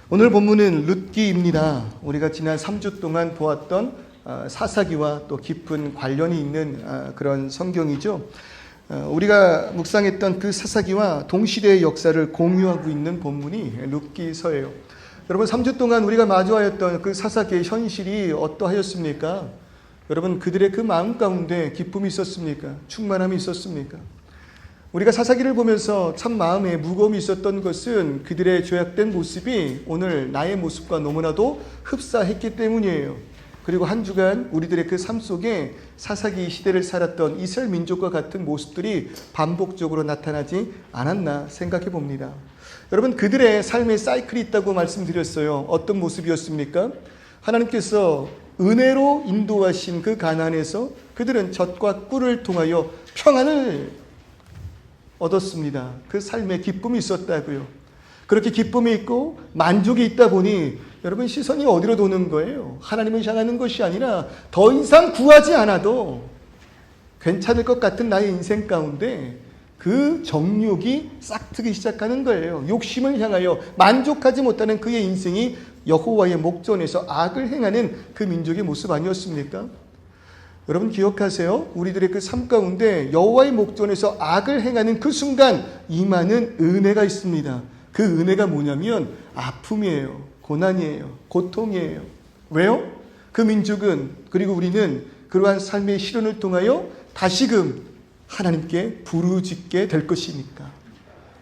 오늘 본문은 룻기입니다. 우리가 지난 3주 동안 보았던 사사기와 또 깊은 관련이 있는 그런 성경이죠. 우리가 묵상했던 그 사사기와 동시대의 역사를 공유하고 있는 본문이 룻기서예요. 여러분 3주 동안 우리가 마주하였던 그 사사기의 현실이 어떠하였습니까? 여러분 그들의 그 마음 가운데 기쁨이 있었습니까? 충만함이 있었습니까? 우리가 사사기를 보면서 참 마음에 무거움이 있었던 것은 그들의 죄악된 모습이 오늘 나의 모습과 너무나도 흡사했기 때문이에요. 그리고 한 주간 우리들의 그 삶 속에 사사기 시대를 살았던 이스라엘 민족과 같은 모습들이 반복적으로 나타나지 않았나 생각해 봅니다. 여러분 그들의 삶의 사이클이 있다고 말씀드렸어요. 어떤 모습이었습니까? 하나님께서 은혜로 인도하신 그 가나안에서 그들은 젖과 꿀을 통하여 평안을 얻었습니다. 그 삶에 기쁨이 있었다고요. 그렇게 기쁨이 있고 만족이 있다 보니 여러분 시선이 어디로 도는 거예요? 하나님을 향하는 것이 아니라 더 이상 구하지 않아도 괜찮을 것 같은 나의 인생 가운데 그 정욕이 싹트기 시작하는 거예요. 욕심을 향하여 만족하지 못하는 그의 인생이 여호와의 목전에서 악을 행하는 그 민족의 모습 아니었습니까? 여러분 기억하세요. 우리들의 그 삶 가운데 여호와의 목전에서 악을 행하는 그 순간 임하는 은혜가 있습니다. 그 은혜가 뭐냐면 아픔이에요. 고난이에요. 고통이에요. 왜요? 그 민족은 그리고 우리는 그러한 삶의 시련을 통하여 다시금 하나님께 부르짖게 될 것이니까.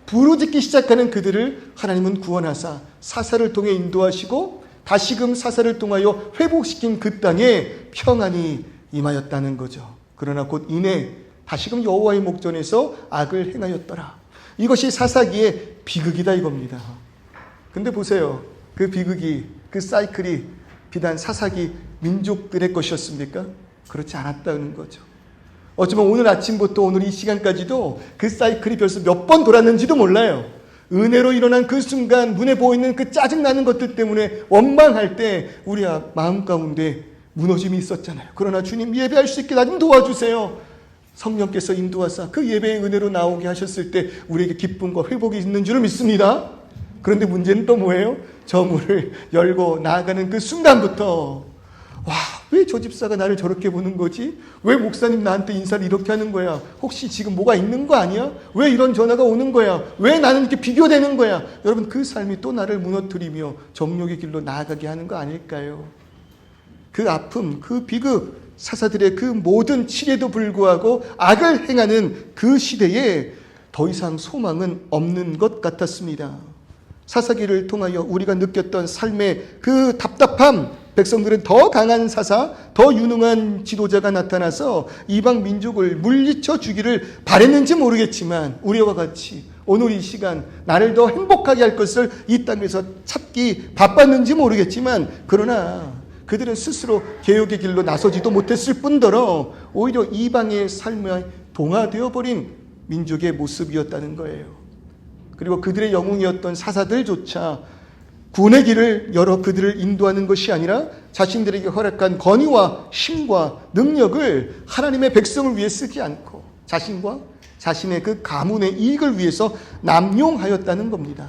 부르짖기 시작하는 그들을 하나님은 구원하사 사사를 통해 인도하시고 다시금 사사를 통하여 회복시킨 그 땅에 평안이 임하였다는 거죠. 그러나 곧 이내 다시금 여호와의 목전에서 악을 행하였더라. 이것이 사사기의 비극이다 이겁니다. 근데 보세요. 그 비극이, 그 사이클이 비단 사사기 민족들의 것이었습니까? 그렇지 않았다는 거죠. 어쩌면 오늘 아침부터 오늘 이 시간까지도 그 사이클이 벌써 몇 번 돌았는지도 몰라요. 은혜로 일어난 그 순간 눈에 보이는 그 짜증나는 것들 때문에 원망할 때 우리 마음 가운데 무너짐이 있었잖아요. 그러나 주님 예배할 수 있게 나 좀 도와주세요. 성령께서 인도하사 그 예배의 은혜로 나오게 하셨을 때 우리에게 기쁨과 회복이 있는 줄을 믿습니다. 그런데 문제는 또 뭐예요? 저 문을 열고 나아가는 그 순간부터 와, 왜 저 집사가 나를 저렇게 보는 거지? 왜 목사님 나한테 인사를 이렇게 하는 거야? 혹시 지금 뭐가 있는 거 아니야? 왜 이런 전화가 오는 거야? 왜 나는 이렇게 비교되는 거야? 여러분 그 삶이 또 나를 무너뜨리며 정욕의 길로 나아가게 하는 거 아닐까요? 그 아픔, 그 비극, 사사들의 그 모든 치레도 불구하고 악을 행하는 그 시대에 더 이상 소망은 없는 것 같았습니다. 사사기를 통하여 우리가 느꼈던 삶의 그 답답함, 백성들은 더 강한 사사, 더 유능한 지도자가 나타나서 이방 민족을 물리쳐 주기를 바랬는지 모르겠지만 우리와 같이 오늘 이 시간 나를 더 행복하게 할 것을 이 땅에서 찾기 바빴는지 모르겠지만 그러나 그들은 스스로 개혁의 길로 나서지도 못했을 뿐더러 오히려 이방의 삶에 동화되어 버린 민족의 모습이었다는 거예요. 그리고 그들의 영웅이었던 사사들조차 구원의 길을 열어 그들을 인도하는 것이 아니라 자신들에게 허락한 권위와 힘과 능력을 하나님의 백성을 위해 쓰지 않고 자신과 자신의 그 가문의 이익을 위해서 남용하였다는 겁니다.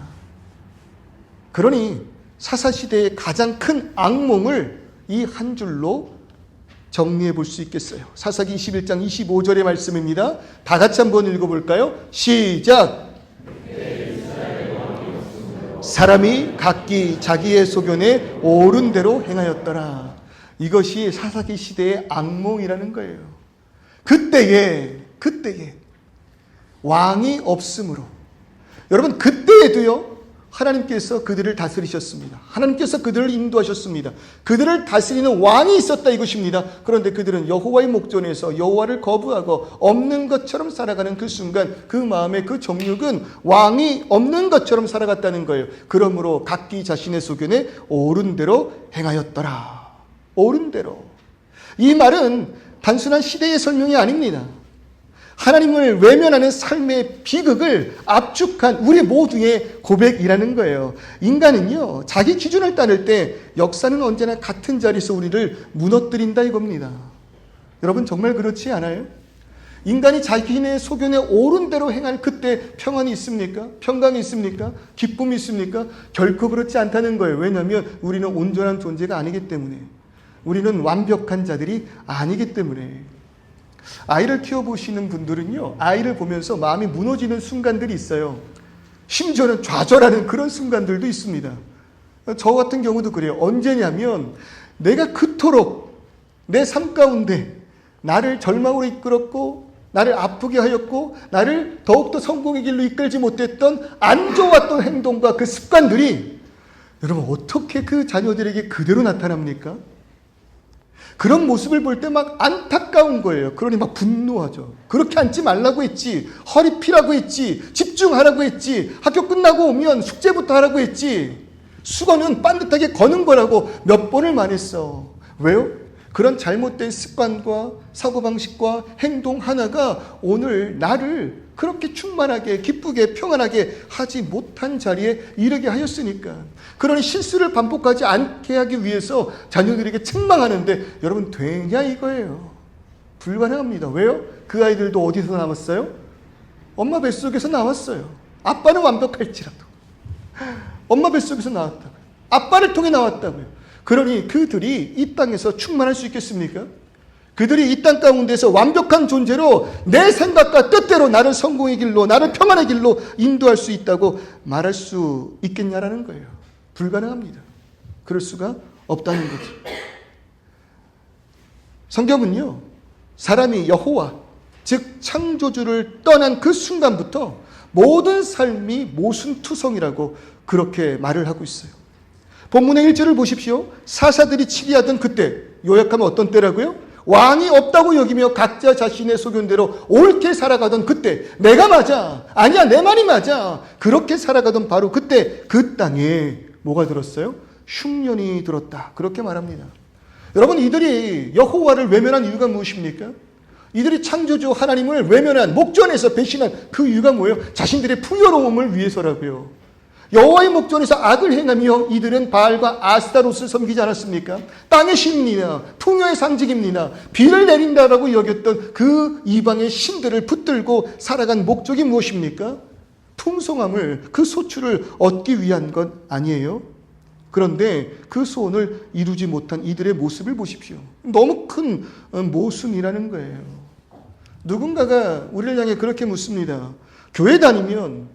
그러니 사사시대의 가장 큰 악몽을 이 한 줄로 정리해 볼 수 있겠어요. 사사기 21장 25절의 말씀입니다. 다 같이 한번 읽어볼까요? 시작! 사람이 각기 자기의 소견에 옳은 대로 행하였더라. 이것이 사사기 시대의 악몽이라는 거예요. 그때에 왕이 없으므로 여러분 그때에도요 하나님께서 그들을 다스리셨습니다. 하나님께서 그들을 인도하셨습니다. 그들을 다스리는 왕이 있었다 이것입니다. 그런데 그들은 여호와의 목전에서 여호와를 거부하고 없는 것처럼 살아가는 그 순간 그 마음의 그 정욕은 왕이 없는 것처럼 살아갔다는 거예요. 그러므로 각기 자신의 소견에 옳은 대로 행하였더라. 옳은 대로. 이 말은 단순한 시대의 설명이 아닙니다. 하나님을 외면하는 삶의 비극을 압축한 우리 모두의 고백이라는 거예요. 인간은요, 자기 기준을 따를 때 역사는 언제나 같은 자리에서 우리를 무너뜨린다 이겁니다. 여러분 정말 그렇지 않아요? 인간이 자기네 소견에 옳은 대로 행할 그때 평안이 있습니까? 평강이 있습니까? 기쁨이 있습니까? 결코 그렇지 않다는 거예요. 왜냐하면 우리는 온전한 존재가 아니기 때문에. 우리는 완벽한 자들이 아니기 때문에. 아이를 키워보시는 분들은요, 아이를 보면서 마음이 무너지는 순간들이 있어요. 심지어는 좌절하는 그런 순간들도 있습니다. 저 같은 경우도 그래요. 언제냐면 내가 그토록 내 삶 가운데 나를 절망으로 이끌었고 나를 아프게 하였고 나를 더욱더 성공의 길로 이끌지 못했던 안 좋았던 행동과 그 습관들이 여러분 어떻게 그 자녀들에게 그대로 나타납니까? 그런 모습을 볼 때 막 안타까운 거예요. 그러니 막 분노하죠. 그렇게 앉지 말라고 했지. 허리 피라고 했지. 집중하라고 했지. 학교 끝나고 오면 숙제부터 하라고 했지. 수건은 반듯하게 거는 거라고 몇 번을 말했어. 왜요? 그런 잘못된 습관과 사고방식과 행동 하나가 오늘 나를 그렇게 충만하게 기쁘게 평안하게 하지 못한 자리에 이르게 하였으니까. 그러니 실수를 반복하지 않게 하기 위해서 자녀들에게 책망하는데 여러분 되냐 이거예요. 불가능합니다. 왜요? 그 아이들도 어디서 나왔어요? 엄마 뱃속에서 나왔어요. 아빠는 완벽할지라도 엄마 뱃속에서 나왔다고요. 아빠를 통해 나왔다고요. 그러니 그들이 이 땅에서 충만할 수 있겠습니까? 그들이 이 땅 가운데서 완벽한 존재로 내 생각과 뜻대로 나를 성공의 길로 나를 평안의 길로 인도할 수 있다고 말할 수 있겠냐라는 거예요. 불가능합니다. 그럴 수가 없다는 거죠. 성경은요, 사람이 여호와 즉 창조주를 떠난 그 순간부터 모든 삶이 모순투성이라고 그렇게 말을 하고 있어요. 본문의 1절을 보십시오. 사사들이 치리하던 그때, 요약하면 어떤 때라고요? 왕이 없다고 여기며 각자 자신의 소견대로 옳게 살아가던 그때, 내가 맞아, 아니야 내 말이 맞아, 그렇게 살아가던 바로 그때 그 땅에 뭐가 들었어요? 흉년이 들었다. 그렇게 말합니다. 여러분, 이들이 여호와를 외면한 이유가 무엇입니까? 이들이 창조주 하나님을 외면한, 목전에서 배신한 그 이유가 뭐예요? 자신들의 풍요로움을 위해서라고요. 여호와의 목전에서 악을 행하며 이들은 바알과 아스타롯을 섬기지 않았습니까? 땅의 신이나 풍요의 상징입니다. 비를 내린다라고 여겼던 그 이방의 신들을 붙들고 살아간 목적이 무엇입니까? 풍성함을, 그 소출을 얻기 위한 것 아니에요? 그런데 그 소원을 이루지 못한 이들의 모습을 보십시오. 너무 큰 모순이라는 거예요. 누군가가 우리를 향해 그렇게 묻습니다. 교회 다니면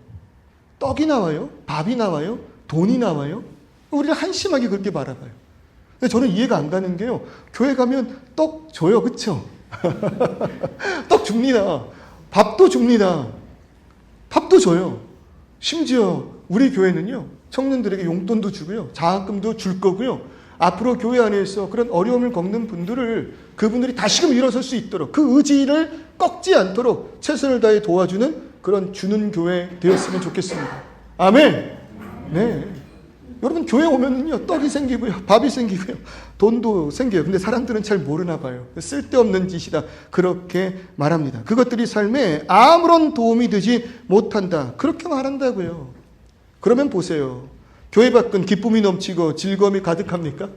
떡이 나와요? 밥이 나와요? 돈이 나와요? 우리를 한심하게 그렇게 바라봐요. 근데 저는 이해가 안 가는 게요. 교회 가면 떡 줘요. 그쵸? 떡 줍니다. 밥도 줍니다. 밥도 줘요. 심지어 우리 교회는요, 청년들에게 용돈도 주고요. 장학금도 줄 거고요. 앞으로 교회 안에서 그런 어려움을 겪는 분들을, 그분들이 다시금 일어설 수 있도록 그 의지를 꺾지 않도록 최선을 다해 도와주는 그런 주는 교회 되었으면 좋겠습니다. 아멘. 네. 여러분, 교회 오면은요, 떡이 생기고요, 밥이 생기고요, 돈도 생겨요. 근데 사람들은 잘 모르나 봐요. 쓸데없는 짓이다. 그렇게 말합니다. 그것들이 삶에 아무런 도움이 되지 못한다. 그렇게 말한다고요. 그러면 보세요. 교회 밖은 기쁨이 넘치고 즐거움이 가득합니까?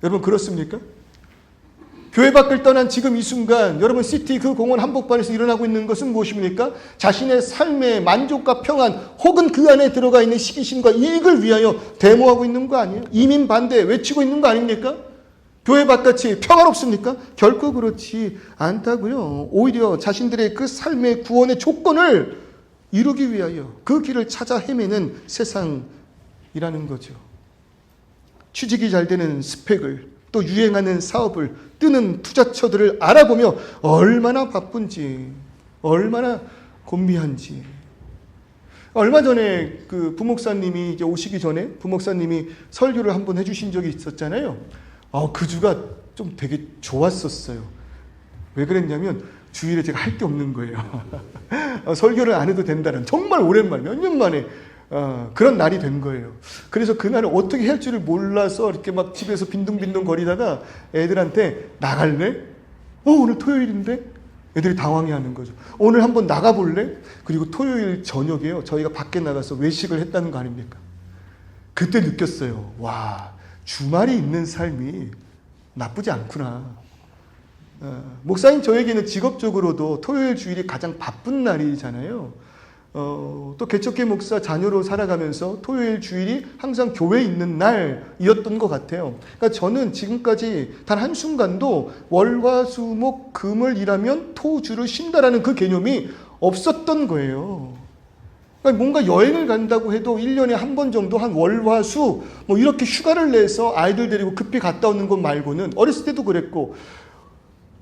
여러분, 그렇습니까? 교회 밖을 떠난 지금 이 순간 여러분, 시티 그 공원 한복판에서 일어나고 있는 것은 무엇입니까? 자신의 삶의 만족과 평안 혹은 그 안에 들어가 있는 시기심과 이익을 위하여 데모하고 있는 거 아니에요? 이민 반대 외치고 있는 거 아닙니까? 교회 밖같이 평화롭습니까? 결코 그렇지 않다고요. 오히려 자신들의 그 삶의 구원의 조건을 이루기 위하여 그 길을 찾아 헤매는 세상이라는 거죠. 취직이 잘 되는 스펙을, 또 유행하는 사업을, 뜨는 투자처들을 알아보며 얼마나 바쁜지, 얼마나 곤비한지. 얼마 전에 그 부목사님이 이제 오시기 전에 부목사님이 설교를 한번 해주신 적이 있었잖아요. 그 주가 좀 되게 좋았었어요. 왜 그랬냐면 주일에 제가 할 게 없는 거예요. 설교를 안 해도 된다는, 정말 오랜만에, 몇 년 만에 그런 날이 된 거예요. 그래서 그날을 어떻게 해야 할지를 몰라서 이렇게 막 집에서 빈둥빈둥 거리다가 애들한테 나갈래? 오늘 토요일인데? 애들이 당황해하는 거죠. 오늘 한번 나가볼래? 그리고 토요일 저녁에요, 저희가 밖에 나가서 외식을 했다는 거 아닙니까? 그때 느꼈어요. 와, 주말이 있는 삶이 나쁘지 않구나. 목사님 저에게는 직업적으로도 토요일 주일이 가장 바쁜 날이잖아요. 또 개척교 목사 자녀로 살아가면서 토요일 주일이 항상 교회에 있는 날이었던 것 같아요. 그러니까 저는 지금까지 단 한순간도 월화수목 금을 일하면 토주를 쉰다라는 그 개념이 없었던 거예요. 그러니까 뭔가 여행을 간다고 해도 1년에 한 번 정도 한 월화수 뭐 이렇게 휴가를 내서 아이들 데리고 급히 갔다 오는 것 말고는 어렸을 때도 그랬고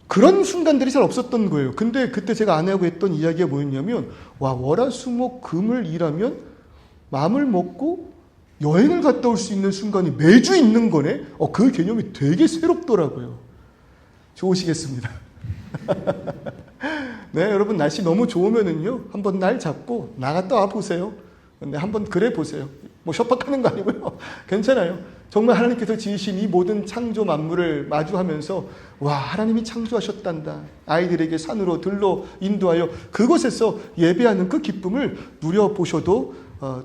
그런 순간들이 잘 없었던 거예요. 근데 그때 제가 아내하고 했던 이야기가 뭐였냐면 월화수목 금을 일하면 마음을 먹고 여행을 갔다 올 수 있는 순간이 매주 있는 거네. 그 개념이 되게 새롭더라고요. 좋으시겠습니다. 네, 여러분 날씨 너무 좋으면은요 한번 날 잡고 나갔다 와 보세요. 네, 한번 그래 보세요. 뭐 협박하는 거 아니고요. 괜찮아요. 정말 하나님께서 지으신 이 모든 창조 만물을 마주하면서 하나님이 창조하셨단다. 아이들에게 산으로 들로 인도하여 그곳에서 예배하는 그 기쁨을 누려보셔도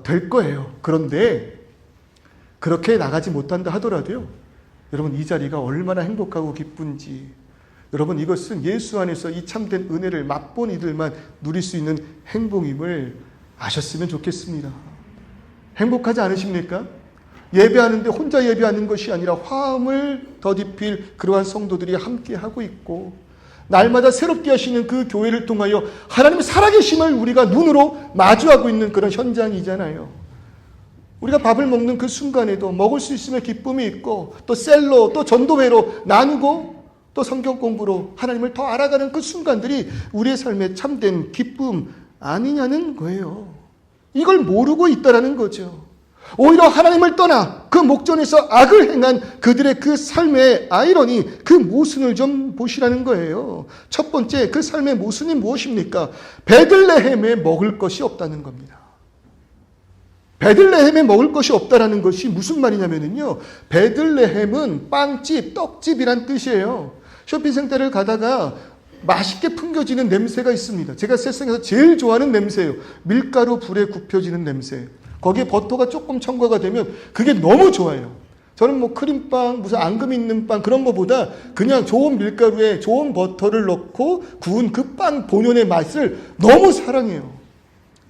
될 거예요. 그런데 그렇게 나가지 못한다 하더라도요. 여러분 이 자리가 얼마나 행복하고 기쁜지 여러분 이것은 예수 안에서 이 참된 은혜를 맛본 이들만 누릴 수 있는 행복임을 아셨으면 좋겠습니다. 행복하지 않으십니까? 예배하는데 혼자 예배하는 것이 아니라 화음을 더딥힐 그러한 성도들이 함께 하고 있고 날마다 새롭게 하시는 그 교회를 통하여 하나님의 살아계심을 우리가 눈으로 마주하고 있는 그런 현장이잖아요. 우리가 밥을 먹는 그 순간에도 먹을 수 있음의 기쁨이 있고 또 셀로 또 전도회로 나누고 또 성경 공부로 하나님을 더 알아가는 그 순간들이 우리의 삶의 참된 기쁨 아니냐는 거예요. 이걸 모르고 있다라는 거죠. 오히려 하나님을 떠나 그 목전에서 악을 행한 그들의 그 삶의 아이러니 그 모순을 좀 보시라는 거예요. 첫 번째 그 삶의 모순이 무엇입니까? 베들레헴에 먹을 것이 없다는 겁니다. 베들레헴에 먹을 것이 없다라는 것이 무슨 말이냐면요. 베들레헴은 빵집, 떡집이란 뜻이에요. 쇼핑센터를 가다가 맛있게 풍겨지는 냄새가 있습니다. 제가 세상에서 제일 좋아하는 냄새예요. 밀가루 불에 굽혀지는 냄새. 거기에 버터가 조금 첨가가 되면 그게 너무 좋아요. 저는 뭐 크림빵, 무슨 앙금 있는 빵 그런 거보다 그냥 좋은 밀가루에 좋은 버터를 넣고 구운 그 빵 본연의 맛을 너무 사랑해요.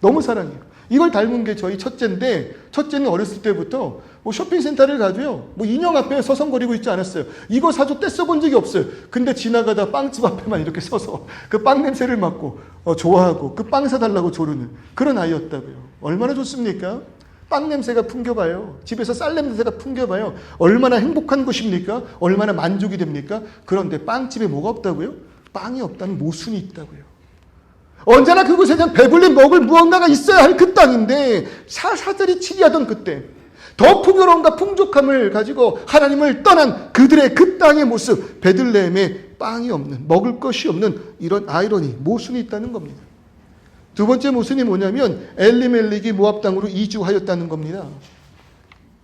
너무 사랑해요. 이걸 닮은 게 저희 첫째인데 첫째는 어렸을 때부터 뭐 쇼핑센터를 가도요. 뭐 인형 앞에 서성거리고 있지 않았어요. 이거 사줘 떼써본 적이 없어요. 근데 지나가다 빵집 앞에만 이렇게 서서 그 빵 냄새를 맡고 좋아하고 그 빵 사달라고 조르는 그런 아이였다고요. 얼마나 좋습니까? 빵 냄새가 풍겨봐요. 집에서 쌀 냄새가 풍겨봐요. 얼마나 행복한 것입니까? 얼마나 만족이 됩니까? 그런데 빵집에 뭐가 없다고요? 빵이 없다는 모순이 있다고요. 언제나 그곳에 그냥 배불리 먹을 무언가가 있어야 할 그 땅인데 사사들이 치리하던 그때 더 풍요로움과 풍족함을 가지고 하나님을 떠난 그들의 그 땅의 모습 베들레헴에 빵이 없는 먹을 것이 없는 이런 아이러니 모순이 있다는 겁니다. 두 번째 모순이 뭐냐면 엘리멜렉이 모압 땅으로 이주하였다는 겁니다.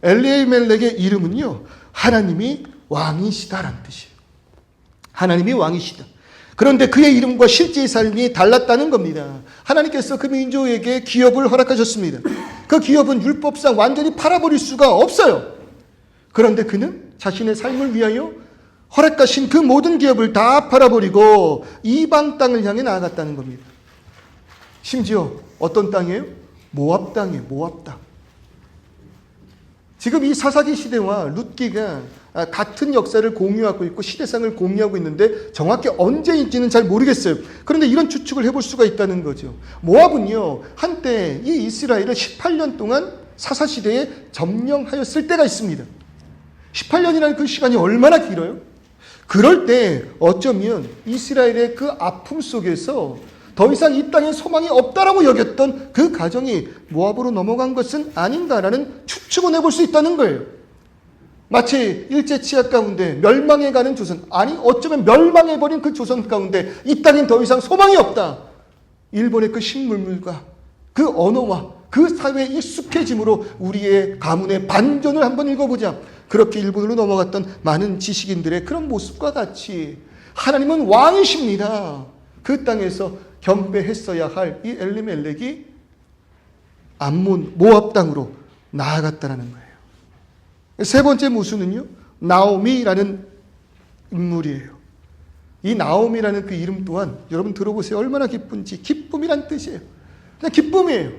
엘리멜렉의 이름은요 하나님이 왕이시다라는 뜻이에요. 하나님이 왕이시다. 그런데 그의 이름과 실제의 삶이 달랐다는 겁니다. 하나님께서 그 민족에게 기업을 허락하셨습니다. 그 기업은 율법상 완전히 팔아버릴 수가 없어요. 그런데 그는 자신의 삶을 위하여 허락하신 그 모든 기업을 다 팔아버리고 이방 땅을 향해 나아갔다는 겁니다. 심지어 어떤 땅이에요? 모압 땅이에요. 모압 땅. 지금 이 사사기 시대와 룻기가 같은 역사를 공유하고 있고 시대상을 공유하고 있는데 정확히 언제인지는 잘 모르겠어요. 그런데 이런 추측을 해볼 수가 있다는 거죠. 모압은요 한때 이 이스라엘을 18년 동안 사사시대에 점령하였을 때가 있습니다. 18년이라는 그 시간이 얼마나 길어요? 그럴 때 어쩌면 이스라엘의 그 아픔 속에서 더 이상 이 땅에 소망이 없다라고 여겼던 그 가정이 모압으로 넘어간 것은 아닌가라는 추측을 해볼 수 있다는 거예요. 마치 일제 치하 가운데 멸망해가는 조선, 아니 어쩌면 멸망해버린 그 조선 가운데 이 땅엔 더 이상 소망이 없다. 일본의 그 식물물과 그 언어와 그 사회에 익숙해짐으로 우리의 가문의 반전을 한번 읽어보자. 그렇게 일본으로 넘어갔던 많은 지식인들의 그런 모습과 같이 하나님은 왕이십니다. 그 땅에서 경배했어야 할 이 엘리멜렉이 암몬 모압 땅으로 나아갔다는 거예요. 세 번째 모순은요 나오미라는 인물이에요. 이 나옴이라는 그 이름 또한 여러분 들어보세요. 얼마나 기쁜지. 기쁨이란 뜻이에요. 그냥 기쁨이에요.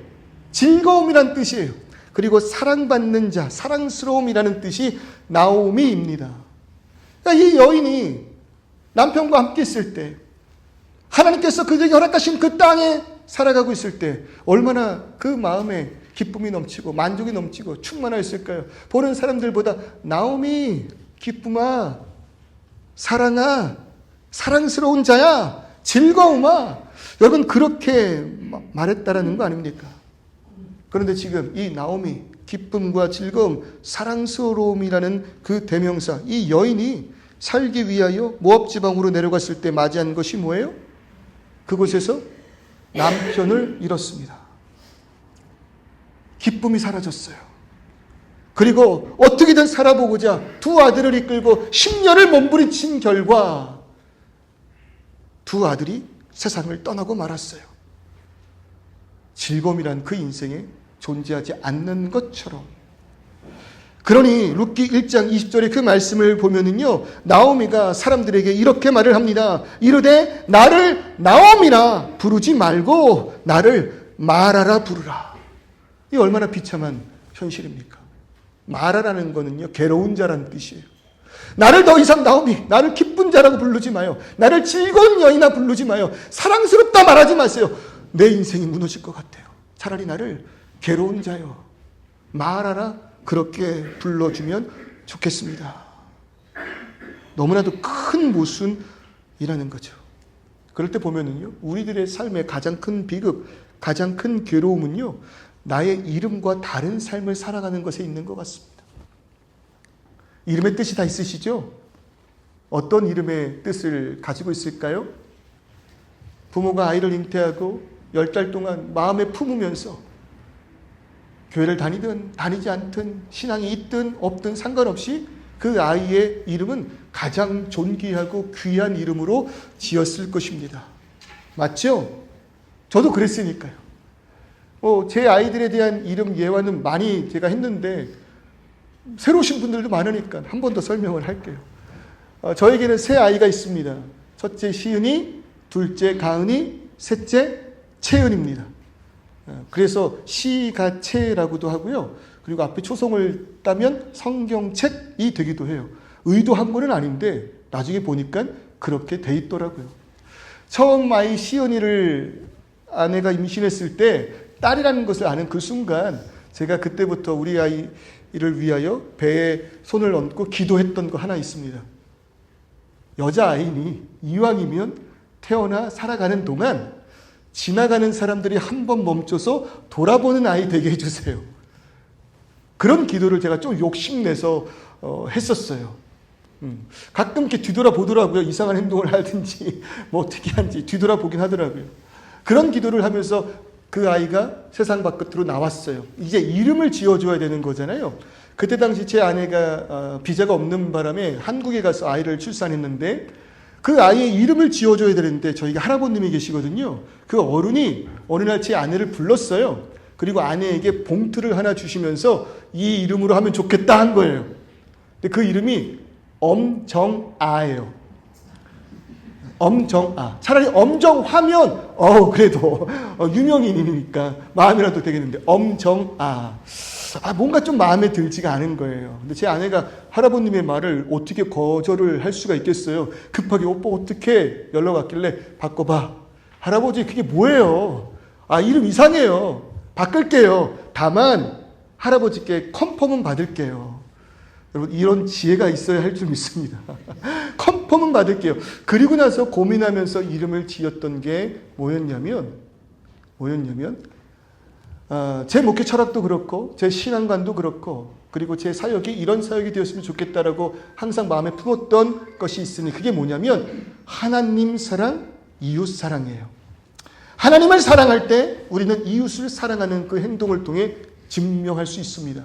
즐거움이란 뜻이에요. 그리고 사랑받는 자, 사랑스러움이라는 뜻이 나오미입니다. 그러니까 이 여인이 남편과 함께 있을 때 하나님께서 그들에게 허락하신 그 땅에 살아가고 있을 때 얼마나 그 마음에 기쁨이 넘치고 만족이 넘치고 충만하였을까요? 보는 사람들보다 나오미, 기쁨아, 사랑아, 사랑스러운 자야, 즐거움아, 여러분 그렇게 말했다라는 거 아닙니까? 그런데 지금 이 나오미, 기쁨과 즐거움, 사랑스러움이라는 그 대명사, 이 여인이 살기 위하여 모압 지방으로 내려갔을 때 맞이한 것이 뭐예요? 그곳에서 남편을 잃었습니다. 기쁨이 사라졌어요. 그리고 어떻게든 살아보고자 두 아들을 이끌고 10년을 몸부림친 결과 두 아들이 세상을 떠나고 말았어요. 즐거움이란 그 인생에 존재하지 않는 것처럼. 그러니 룻기 1장 20절의 그 말씀을 보면은요, 나오미가 사람들에게 이렇게 말을 합니다. 이르되 나를 나오미라 부르지 말고 나를 마라라 부르라. 이 얼마나 비참한 현실입니까? 마라라는 거는요, 괴로운 자라는 뜻이에요. 나를 더 이상 나오미, 나를 기쁜 자라고 부르지 마요. 나를 즐거운 여인아 부르지 마요. 사랑스럽다 말하지 마세요. 내 인생이 무너질 것 같아요. 차라리 나를 괴로운 자요, 마라라 그렇게 불러주면 좋겠습니다. 너무나도 큰 모순이라는 거죠. 그럴 때 보면은요, 우리들의 삶의 가장 큰 비극, 가장 큰 괴로움은요, 나의 이름과 다른 삶을 살아가는 것에 있는 것 같습니다. 이름의 뜻이 다 있으시죠? 어떤 이름의 뜻을 가지고 있을까요? 부모가 아이를 잉태하고 10달 동안 마음에 품으면서 교회를 다니든 다니지 않든 신앙이 있든 없든 상관없이 그 아이의 이름은 가장 존귀하고 귀한 이름으로 지었을 것입니다. 맞죠? 저도 그랬으니까요. 제 아이들에 대한 이름 예화는 많이 제가 했는데 새로 오신 분들도 많으니까 한 번 더 설명을 할게요. 저에게는 세 아이가 있습니다. 첫째 시은이, 둘째 가은이, 셋째 채은입니다. 그래서 시가채라고도 하고요. 그리고 앞에 초성을 따면 성경책이 되기도 해요. 의도한 건 아닌데 나중에 보니까 그렇게 돼 있더라고요. 처음 아이 시은이를 아내가 임신했을 때 딸이라는 것을 아는 그 순간 제가 그때부터 우리 아이를 위하여 배에 손을 얹고 기도했던 거 하나 있습니다. 여자아이니 이왕이면 태어나 살아가는 동안 지나가는 사람들이 한 번 멈춰서 돌아보는 아이 되게 해주세요. 그런 기도를 제가 좀 욕심내서 했었어요. 가끔 이렇게 뒤돌아보더라고요. 이상한 행동을 하든지 뭐 어떻게 하는지 뒤돌아보긴 하더라고요. 그런 기도를 하면서 그 아이가 세상 바깥으로 나왔어요. 이제 이름을 지어줘야 되는 거잖아요. 그때 당시 제 아내가 비자가 없는 바람에 한국에 가서 아이를 출산했는데 그 아이의 이름을 지어줘야 되는데 저희가 할아버님이 계시거든요. 그 어른이 어느 날 제 아내를 불렀어요. 그리고 아내에게 봉투를 하나 주시면서 이 이름으로 하면 좋겠다 한 거예요. 근데 그 이름이 엄정아예요. 엄정아. 차라리 엄정화면 그래도 유명인이니까 마음이라도 되겠는데 엄정아. 뭔가 좀 마음에 들지가 않은 거예요. 근데 제 아내가 할아버님의 말을 어떻게 거절을 할 수가 있겠어요. 급하게 오빠 어떻게 연락 왔길래 바꿔봐. 할아버지 그게 뭐예요? 이름 이상해요. 바꿀게요. 다만 할아버지께 컨펌은 받을게요. 여러분 이런 지혜가 있어야 할 줄 믿습니다. 컨펌은 받을게요. 그리고 나서 고민하면서 이름을 지었던 게 뭐였냐면 제 목회 철학도 그렇고 제 신앙관도 그렇고 그리고 제 사역이 이런 사역이 되었으면 좋겠다라고 항상 마음에 품었던 것이 있으니 그게 뭐냐면 하나님 사랑, 이웃 사랑이에요. 하나님을 사랑할 때 우리는 이웃을 사랑하는 그 행동을 통해 증명할 수 있습니다.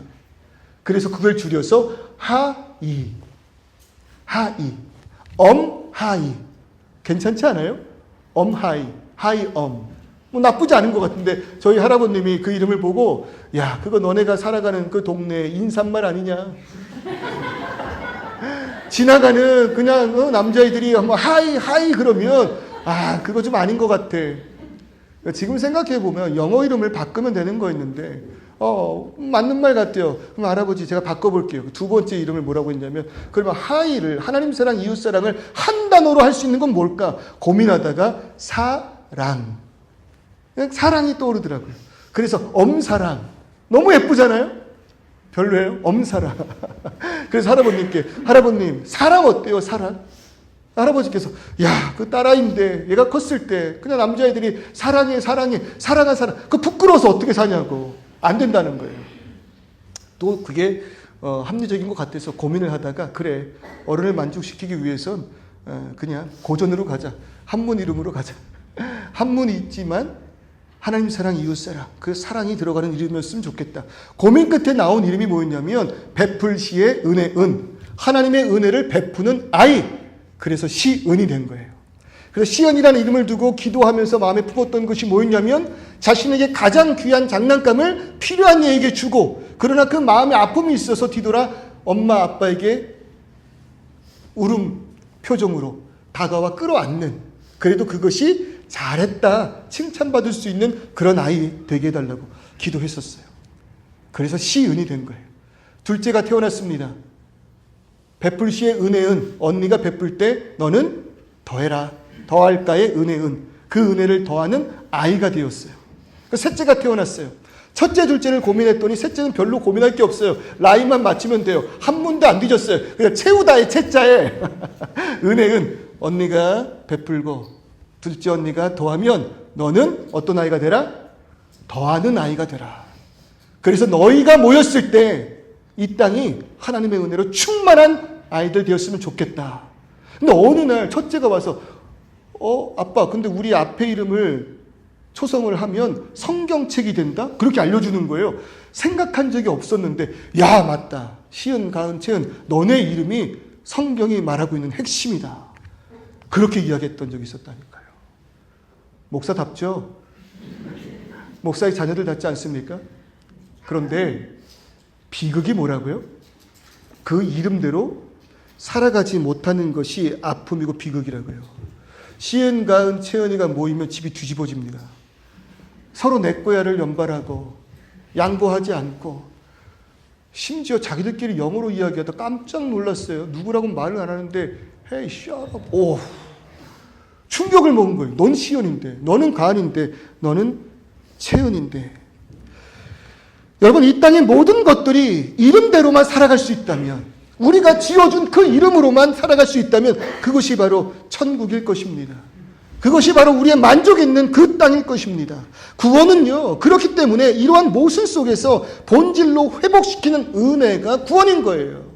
그래서 그걸 줄여서 하이, 엄하이. 괜찮지 않아요? 엄하이, 하이엄. 나쁘지 않은 것 같은데 저희 할아버님이 그 이름을 보고 야 그거 너네가 살아가는 그 동네 인사말 아니냐. 지나가는 그냥 남자애들이 뭐 하이 하이 그러면 그거 좀 아닌 것 같아. 지금 생각해 보면 영어 이름을 바꾸면 되는 거였는데 맞는 말 같아요. 그럼 할아버지 제가 바꿔볼게요. 두 번째 이름을 뭐라고 했냐면 그러면 하이를 하나님 사랑 이웃 사랑을 한 단어로 할 수 있는 건 뭘까 고민하다가 사랑. 그냥 사랑이 떠오르더라고요. 그래서 엄사랑 너무 예쁘잖아요. 별로예요? 엄사랑. 그래서 할아버님께 할아버님 사랑 어때요? 사랑? 할아버지께서 그 딸아이인데 얘가 컸을 때 그냥 남자애들이 사랑해 사랑해 사랑한 사랑 그 부끄러워서 어떻게 사냐고. 안 된다는 거예요. 또 그게 합리적인 것 같아서 고민을 하다가 그래 어른을 만족시키기 위해선 그냥 고전으로 가자. 한문 이름으로 가자. 한문이 있지만 하나님 사랑 이웃 사랑 그 사랑이 들어가는 이름이었으면 좋겠다. 고민 끝에 나온 이름이 뭐였냐면 베풀시의 은혜 은 하나님의 은혜를 베푸는 아이. 그래서 시은이 된 거예요. 그래서 시은이라는 이름을 두고 기도하면서 마음에 품었던 것이 뭐였냐면 자신에게 가장 귀한 장난감을 필요한 이에게 주고 그러나 그 마음에 아픔이 있어서 뒤돌아 엄마 아빠에게 울음 표정으로 다가와 끌어안는 그래도 그것이 잘했다 칭찬받을 수 있는 그런 아이 되게 해달라고 기도했었어요. 그래서 시은이 된 거예요. 둘째가 태어났습니다. 베풀시의 은혜은 언니가 베풀 때 너는 더해라. 더할까의 은혜은 그 은혜를 더하는 아이가 되었어요. 셋째가 태어났어요. 첫째 둘째를 고민했더니 셋째는 별로 고민할 게 없어요. 라인만 맞추면 돼요. 한문도 안 뒤졌어요. 그냥 채우다의 채자에 은혜은 언니가 베풀고 둘째 언니가 더하면 너는 어떤 아이가 되라? 더하는 아이가 되라. 그래서 너희가 모였을 때 이 땅이 하나님의 은혜로 충만한 아이들 되었으면 좋겠다. 근데 어느 날 첫째가 와서 아빠 근데 우리 앞에 이름을 초성을 하면 성경책이 된다? 그렇게 알려주는 거예요. 생각한 적이 없었는데 야 맞다. 시은 가은 채은 너네 이름이 성경이 말하고 있는 핵심이다. 그렇게 이야기했던 적이 있었다니까요. 목사답죠? 목사의 자녀들 같지 않습니까? 그런데 비극이 뭐라고요? 그 이름대로 살아가지 못하는 것이 아픔이고 비극이라고요. 시은, 가은, 채은이가 모이면 집이 뒤집어집니다. 서로 내 거야를 연발하고 양보하지 않고 심지어 자기들끼리 영어로 이야기하다 깜짝 놀랐어요. 누구라고 말을 안 하는데 Hey, shut up. 오, 충격을 먹은 거예요. 넌 시은인데, 너는 가은인데, 너는 채은인데. 여러분 이 땅의 모든 것들이 이름대로만 살아갈 수 있다면 우리가 지어준 그 이름으로만 살아갈 수 있다면 그것이 바로 천국일 것입니다. 그것이 바로 우리의 만족 있는 그 땅일 것입니다. 구원은요 그렇기 때문에 이러한 모순 속에서 본질로 회복시키는 은혜가 구원인 거예요.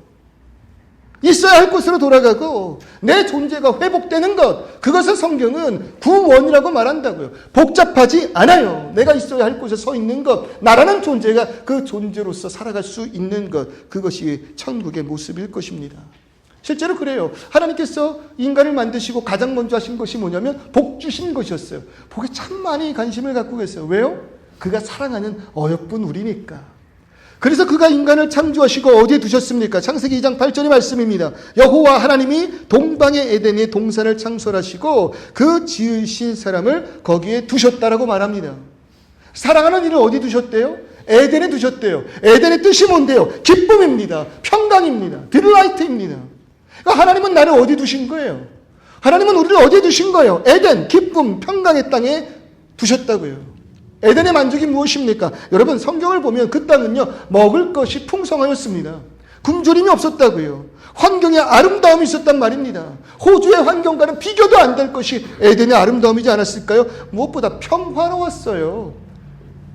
있어야 할 곳으로 돌아가고 내 존재가 회복되는 것 그것을 성경은 구원이라고 말한다고요. 복잡하지 않아요. 내가 있어야 할 곳에 서 있는 것 나라는 존재가 그 존재로서 살아갈 수 있는 것 그것이 천국의 모습일 것입니다. 실제로 그래요. 하나님께서 인간을 만드시고 가장 먼저 하신 것이 뭐냐면 복 주신 것이었어요. 복에 참 많이 관심을 갖고 계세요. 왜요? 그가 사랑하는 어여쁜 우리니까. 그래서 그가 인간을 창조하시고 어디에 두셨습니까? 창세기 2장 8절의 말씀입니다. 여호와 하나님이 동방의 에덴에 동산을 창설하시고 그 지으신 사람을 거기에 두셨다라고 말합니다. 사랑하는 이를 어디 두셨대요? 에덴에 두셨대요. 에덴의 뜻이 뭔데요? 기쁨입니다. 평강입니다. 딜라이트입니다. 그러니까 하나님은 나를 어디 두신 거예요? 하나님은 우리를 어디에 두신 거예요? 에덴, 기쁨, 평강의 땅에 두셨다고요. 에덴의 만족이 무엇입니까? 여러분 성경을 보면 그 땅은요 먹을 것이 풍성하였습니다. 굶주림이 없었다고요. 환경에 아름다움이 있었단 말입니다. 호주의 환경과는 비교도 안 될 것이 에덴의 아름다움이지 않았을까요? 무엇보다 평화로웠어요.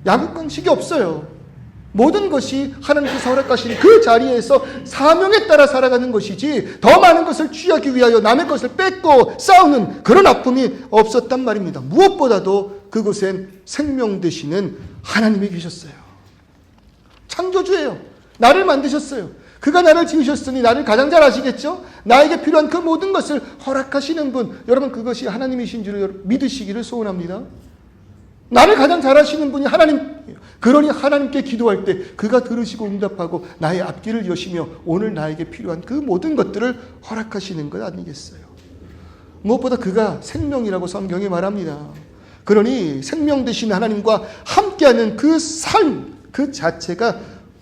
야구방식이 없어요. 모든 것이 하나님께서 허락하신 그 자리에서 사명에 따라 살아가는 것이지 더 많은 것을 취하기 위하여 남의 것을 뺏고 싸우는 그런 아픔이 없었단 말입니다. 무엇보다도 그곳엔 생명 되시는 하나님이 계셨어요. 창조주예요. 나를 만드셨어요. 그가 나를 지으셨으니 나를 가장 잘 아시겠죠? 나에게 필요한 그 모든 것을 허락하시는 분, 여러분 그것이 하나님이신 줄 믿으시기를 소원합니다. 나를 가장 잘 아시는 분이 하나님, 그러니 하나님께 기도할 때 그가 들으시고 응답하고 나의 앞길을 여시며 오늘 나에게 필요한 그 모든 것들을 허락하시는 것 아니겠어요? 무엇보다 그가 생명이라고 성경이 말합니다. 그러니 생명 되신 하나님과 함께하는 그 삶 그 자체가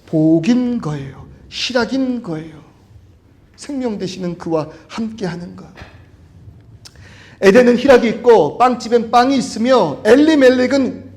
복인 거예요. 희락인 거예요. 생명 되시는 그와 함께하는 것. 에덴은 희락이 있고 빵집엔 빵이 있으며 엘리멜렉은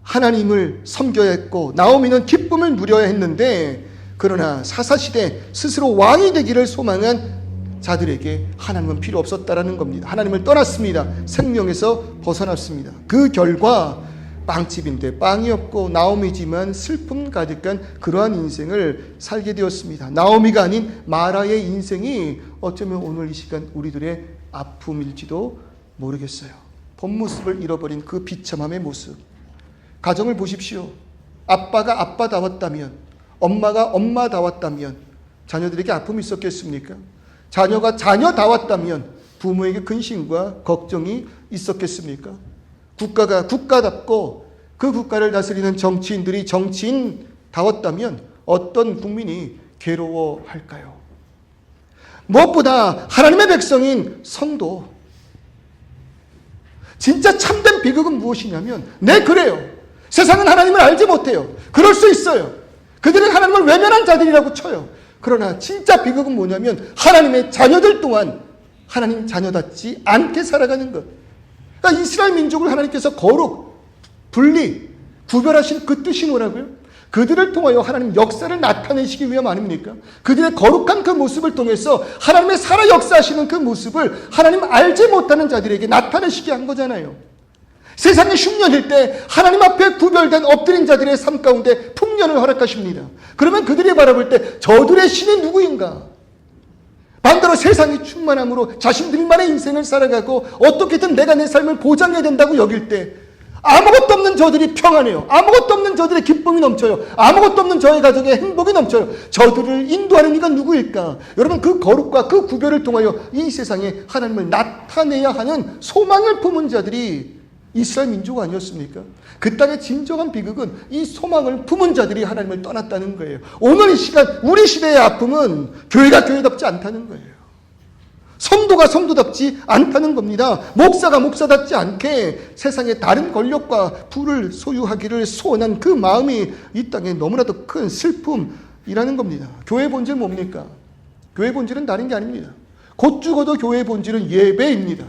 하나님을 섬겨야 했고 나오미는 기쁨을 누려야 했는데 그러나 사사시대 스스로 왕이 되기를 소망한 자들에게 하나님은 필요 없었다라는 겁니다. 하나님을 떠났습니다. 생명에서 벗어났습니다. 그 결과 빵집인데 빵이 없고 나오미지만 슬픔 가득한 그러한 인생을 살게 되었습니다. 나오미가 아닌 마라의 인생이 어쩌면 오늘 이 시간 우리들의 아픔일지도 모르겠어요. 본 모습을 잃어버린 그 비참함의 모습. 가정을 보십시오. 아빠가 아빠다웠다면, 엄마가 엄마다웠다면 자녀들에게 아픔이 있었겠습니까? 자녀가 자녀다웠다면 부모에게 근심과 걱정이 있었겠습니까? 국가가 국가답고 그 국가를 다스리는 정치인들이 정치인다웠다면 어떤 국민이 괴로워할까요? 무엇보다 하나님의 백성인 성도, 진짜 참된 비극은 무엇이냐면 네, 그래요. 세상은 하나님을 알지 못해요. 그럴 수 있어요. 그들은 하나님을 외면한 자들이라고 쳐요. 그러나 진짜 비극은 뭐냐면 하나님의 자녀들 또한 하나님 자녀답지 않게 살아가는 것. 그러니까 이스라엘 민족을 하나님께서 거룩, 분리, 구별하신 그 뜻이 뭐라고요? 그들을 통하여 하나님 역사를 나타내시기 위함 아닙니까? 그들의 거룩한 그 모습을 통해서 하나님의 살아 역사하시는 그 모습을 하나님 알지 못하는 자들에게 나타내시게 한 거잖아요. 세상의 흉년일 때 하나님 앞에 구별된 엎드린 자들의 삶 가운데 풍년을 허락하십니다. 그러면 그들이 바라볼 때 저들의 신이 누구인가? 반대로 세상이 충만함으로 자신들만의 인생을 살아가고 어떻게든 내가 내 삶을 보장해야 된다고 여길 때 아무것도 없는 저들이 평안해요. 아무것도 없는 저들의 기쁨이 넘쳐요. 아무것도 없는 저의 가정의 행복이 넘쳐요. 저들을 인도하는 이가 누구일까? 여러분, 그 거룩과 그 구별을 통하여 이 세상에 하나님을 나타내야 하는 소망을 품은 자들이 이스라엘 민족 아니었습니까? 그 땅의 진정한 비극은 이 소망을 품은 자들이 하나님을 떠났다는 거예요. 오늘 이 시간 우리 시대의 아픔은 교회가 교회답지 않다는 거예요. 성도가 성도답지 않다는 겁니다. 목사가 목사답지 않게 세상의 다른 권력과 부를 소유하기를 소원한 그 마음이 이 땅에 너무나도 큰 슬픔이라는 겁니다. 교회의 본질은 뭡니까? 교회의 본질은 다른 게 아닙니다. 곧 죽어도 교회의 본질은 예배입니다.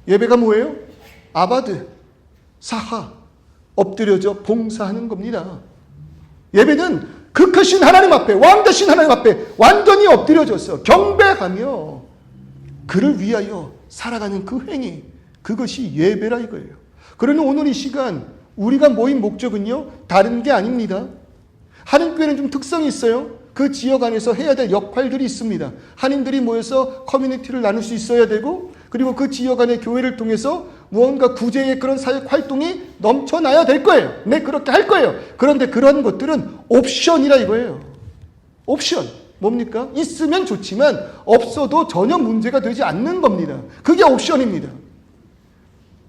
예배가 뭐예요? 아바드, 사하, 엎드려져 봉사하는 겁니다. 예배는 그 크신 하나님 앞에, 왕 되신 하나님 앞에 완전히 엎드려져서 경배하며 그를 위하여 살아가는 그 행위, 그것이 예배라 이거예요. 그러니 오늘 이 시간 우리가 모인 목적은요, 다른 게 아닙니다. 한인교회는 좀 특성이 있어요. 그 지역 안에서 해야 될 역할들이 있습니다. 한인들이 모여서 커뮤니티를 나눌 수 있어야 되고, 그리고 그 지역 안의 교회를 통해서 무언가 구제의 그런 사역 활동이 넘쳐나야 될 거예요. 네, 그렇게 할 거예요. 그런데 그런 것들은 옵션이라 이거예요. 옵션. 뭡니까? 있으면 좋지만 없어도 전혀 문제가 되지 않는 겁니다. 그게 옵션입니다.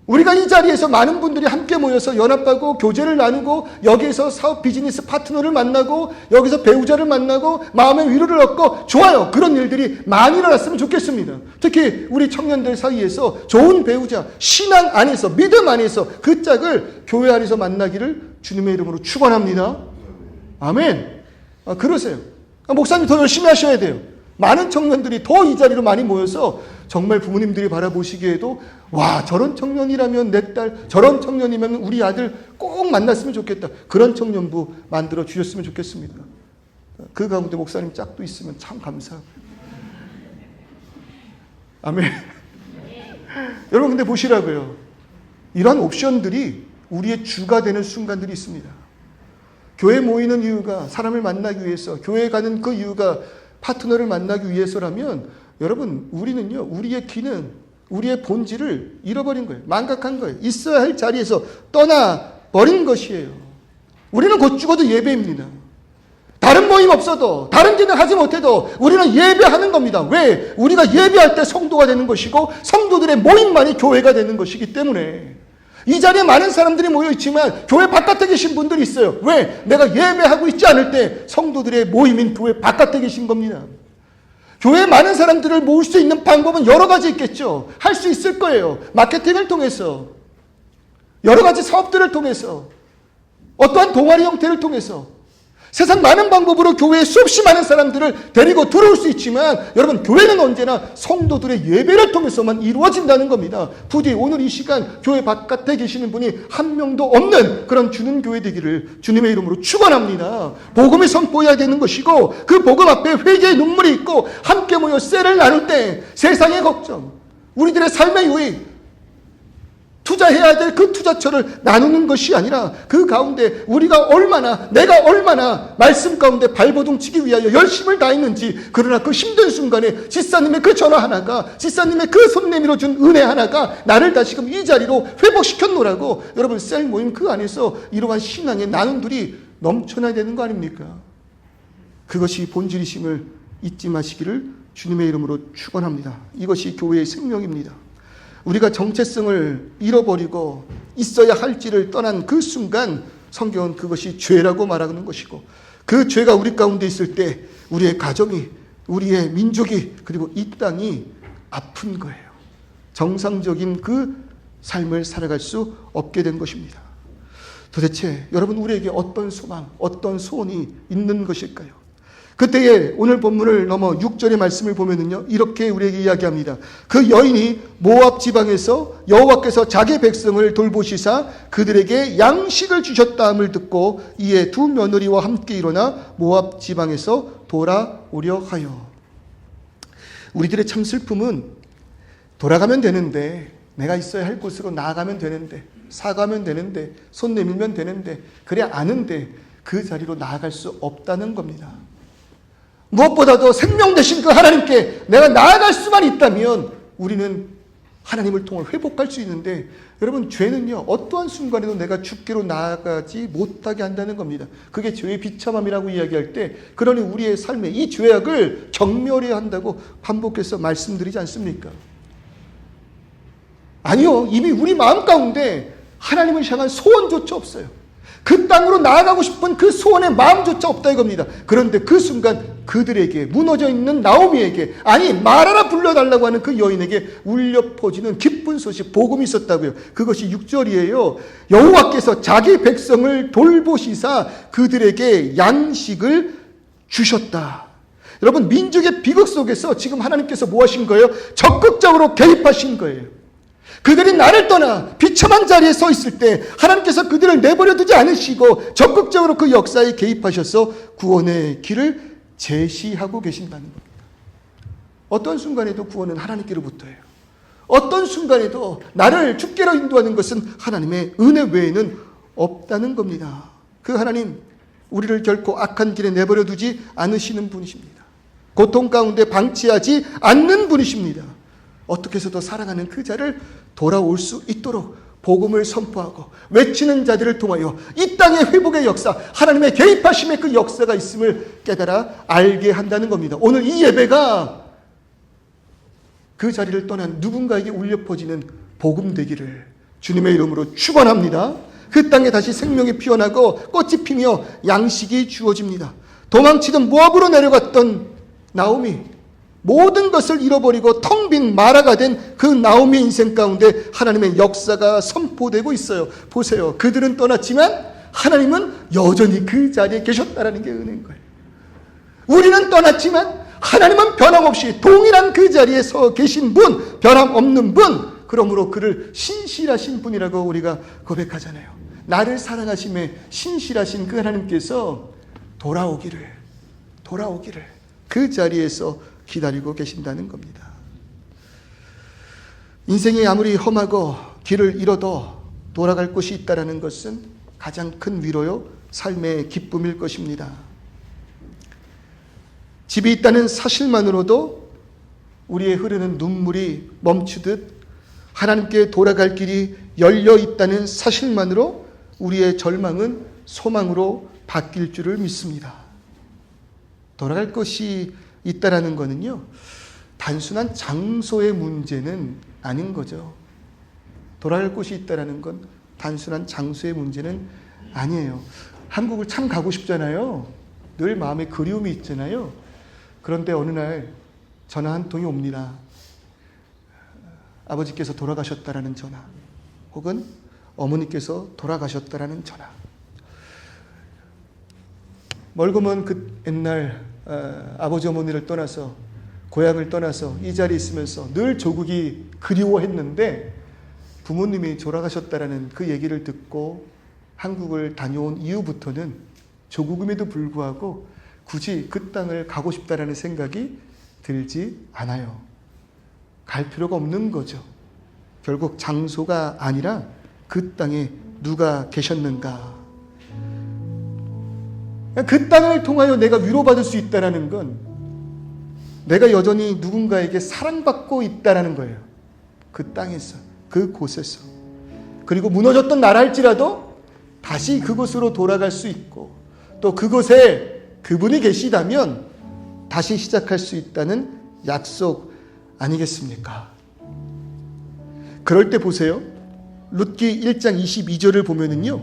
우리가 이 자리에서 많은 분들이 함께 모여서 연합하고 교제를 나누고 여기에서 사업 비즈니스 파트너를 만나고 여기서 배우자를 만나고 마음의 위로를 얻고 좋아요. 그런 일들이 많이 일어났으면 좋겠습니다. 특히 우리 청년들 사이에서 좋은 배우자, 신앙 안에서, 믿음 안에서 그 짝을 교회 안에서 만나기를 주님의 이름으로 축원합니다. 아멘. 그러세요. 목사님 더 열심히 하셔야 돼요. 많은 청년들이 더 이 자리로 많이 모여서 정말 부모님들이 바라보시기에도 와, 저런 청년이라면 내 딸, 저런 청년이면 우리 아들 꼭 만났으면 좋겠다. 그런 청년부 만들어 주셨으면 좋겠습니다. 그 가운데 목사님 짝도 있으면 참 감사하고요. 아멘. 여러분 근데 보시라고요. 이런 옵션들이 우리의 주가 되는 순간들이 있습니다. 교회 모이는 이유가 사람을 만나기 위해서, 교회 가는 그 이유가 파트너를 만나기 위해서라면 여러분, 우리는요, 우리의 기능, 우리의 본질을 잃어버린 거예요. 망각한 거예요. 있어야 할 자리에서 떠나버린 것이에요. 우리는 곧 죽어도 예배입니다. 다른 모임 없어도, 다른 기능 하지 못해도 우리는 예배하는 겁니다. 왜? 우리가 예배할 때 성도가 되는 것이고 성도들의 모임만이 교회가 되는 것이기 때문에. 이 자리에 많은 사람들이 모여있지만 교회 바깥에 계신 분들이 있어요. 왜? 내가 예배하고 있지 않을 때 성도들의 모임인 교회 바깥에 계신 겁니다. 교회에 많은 사람들을 모을 수 있는 방법은 여러 가지 있겠죠. 할 수 있을 거예요. 마케팅을 통해서, 여러 가지 사업들을 통해서, 어떠한 동아리 형태를 통해서, 세상 많은 방법으로 교회에 수없이 많은 사람들을 데리고 들어올 수 있지만 여러분, 교회는 언제나 성도들의 예배를 통해서만 이루어진다는 겁니다. 부디 오늘 이 시간 교회 바깥에 계시는 분이 한 명도 없는 그런 주는 교회 되기를 주님의 이름으로 축원합니다. 복음을 선포해야 되는 것이고, 그 복음 앞에 회개의 눈물이 있고 함께 모여 셀을 나눌 때 세상의 걱정, 우리들의 삶의 유익, 투자해야 될 그 투자처를 나누는 것이 아니라 그 가운데 우리가 얼마나, 내가 얼마나 말씀 가운데 발버둥 치기 위하여 열심을 다했는지, 그러나 그 힘든 순간에 지사님의 그 전화 하나가, 지사님의 그 손 내밀어 준 은혜 하나가 나를 다시금 이 자리로 회복시켜 놓으라고, 여러분 셀 모임 그 안에서 이러한 신앙의 나눔들이 넘쳐나야 되는 거 아닙니까? 그것이 본질이심을 잊지 마시기를 주님의 이름으로 축원합니다. 이것이 교회의 생명입니다. 우리가 정체성을 잃어버리고 있어야 할지를 떠난 그 순간 성경은 그것이 죄라고 말하는 것이고, 그 죄가 우리 가운데 있을 때 우리의 가정이, 우리의 민족이, 그리고 이 땅이 아픈 거예요. 정상적인 그 삶을 살아갈 수 없게 된 것입니다. 도대체 여러분, 우리에게 어떤 소망, 어떤 소원이 있는 것일까요? 그때에 오늘 본문을 넘어 6절의 말씀을 보면은요, 이렇게 우리에게 이야기합니다. 그 여인이 모압 지방에서 여호와께서 자기 백성을 돌보시사 그들에게 양식을 주셨다함을 듣고 이에 두 며느리와 함께 일어나 모압 지방에서 돌아오려 하여. 우리들의 참 슬픔은 돌아가면 되는데, 내가 있어야 할 곳으로 나아가면 되는데, 사가면 되는데, 손 내밀면 되는데, 그래 아는데 그 자리로 나아갈 수 없다는 겁니다. 무엇보다도 생명 되신 그 하나님께 내가 나아갈 수만 있다면 우리는 하나님을 통해 회복할 수 있는데, 여러분 죄는요, 어떠한 순간에도 내가 죽기로 나아가지 못하게 한다는 겁니다. 그게 죄의 비참함이라고 이야기할 때, 그러니 우리의 삶에 이 죄악을 정멸해야 한다고 반복해서 말씀드리지 않습니까? 아니요, 이미 우리 마음 가운데 하나님을 향한 소원조차 없어요. 그 땅으로 나아가고 싶은 그 소원의 마음조차 없다 이겁니다. 그런데 그 순간 그들에게, 무너져 있는 나오미에게, 아니 말하라 불러달라고 하는 그 여인에게 울려 퍼지는 기쁜 소식, 복음이 있었다고요. 그것이 6절이에요. 여호와께서 자기 백성을 돌보시사 그들에게 양식을 주셨다. 여러분, 민족의 비극 속에서 지금 하나님께서 뭐 하신 거예요? 적극적으로 개입하신 거예요. 그들이 나를 떠나 비참한 자리에 서 있을 때 하나님께서 그들을 내버려 두지 않으시고 적극적으로 그 역사에 개입하셔서 구원의 길을 제시하고 계신다는 겁니다. 어떤 순간에도 구원은 하나님께로부터예요. 어떤 순간에도 나를 주께로 인도하는 것은 하나님의 은혜 외에는 없다는 겁니다. 그 하나님, 우리를 결코 악한 길에 내버려 두지 않으시는 분이십니다. 고통 가운데 방치하지 않는 분이십니다. 어떻게 해서도 살아가는 그 자를 돌아올 수 있도록 복음을 선포하고 외치는 자들을 통하여 이 땅의 회복의 역사, 하나님의 개입하심의 그 역사가 있음을 깨달아 알게 한다는 겁니다. 오늘 이 예배가 그 자리를 떠난 누군가에게 울려 퍼지는 복음 되기를 주님의 이름으로 축원합니다. 그 땅에 다시 생명이 피어나고 꽃이 피며 양식이 주어집니다. 도망치던 모압으로 내려갔던 나오미, 모든 것을 잃어버리고 텅 빈 마라가 된 그 나오미 인생 가운데 하나님의 역사가 선포되고 있어요. 보세요. 그들은 떠났지만 하나님은 여전히 그 자리에 계셨다라는 게 은혜인 거예요. 우리는 떠났지만 하나님은 변함없이 동일한 그 자리에 서 계신 분, 변함없는 분, 그러므로 그를 신실하신 분이라고 우리가 고백하잖아요. 나를 사랑하심에 신실하신 그 하나님께서 돌아오기를 그 자리에서 기다리고 계신다는 겁니다. 인생이 아무리 험하고 길을 잃어도 돌아갈 곳이 있다는 것은 가장 큰 위로요, 삶의 기쁨일 것입니다. 집이 있다는 사실만으로도 우리의 흐르는 눈물이 멈추듯 하나님께 돌아갈 길이 열려 있다는 사실만으로 우리의 절망은 소망으로 바뀔 줄을 믿습니다. 돌아갈 것이 있다라는 것은요, 단순한 장소의 문제는 아닌 거죠. 돌아갈 곳이 있다라는 건 단순한 장소의 문제는 아니에요. 한국을 참 가고 싶잖아요. 늘 마음에 그리움이 있잖아요. 그런데 어느 날 전화 한 통이 옵니다. 아버지께서 돌아가셨다라는 전화, 혹은 어머니께서 돌아가셨다라는 전화. 멀고 먼 그 옛날 아버지 어머니를 떠나서, 고향을 떠나서 이 자리에 있으면서 늘 조국이 그리워했는데 부모님이 돌아가셨다라는 그 얘기를 듣고 한국을 다녀온 이후부터는 조국임에도 불구하고 굳이 그 땅을 가고 싶다라는 생각이 들지 않아요. 갈 필요가 없는 거죠. 결국 장소가 아니라 그 땅에 누가 계셨는가. 그 땅을 통하여 내가 위로받을 수 있다는 건 내가 여전히 누군가에게 사랑받고 있다는 거예요. 그 땅에서, 그곳에서. 그리고 무너졌던 나라 할지라도 다시 그곳으로 돌아갈 수 있고, 또 그곳에 그분이 계시다면 다시 시작할 수 있다는 약속 아니겠습니까? 그럴 때 보세요. 룻기 1장 22절을 보면은요,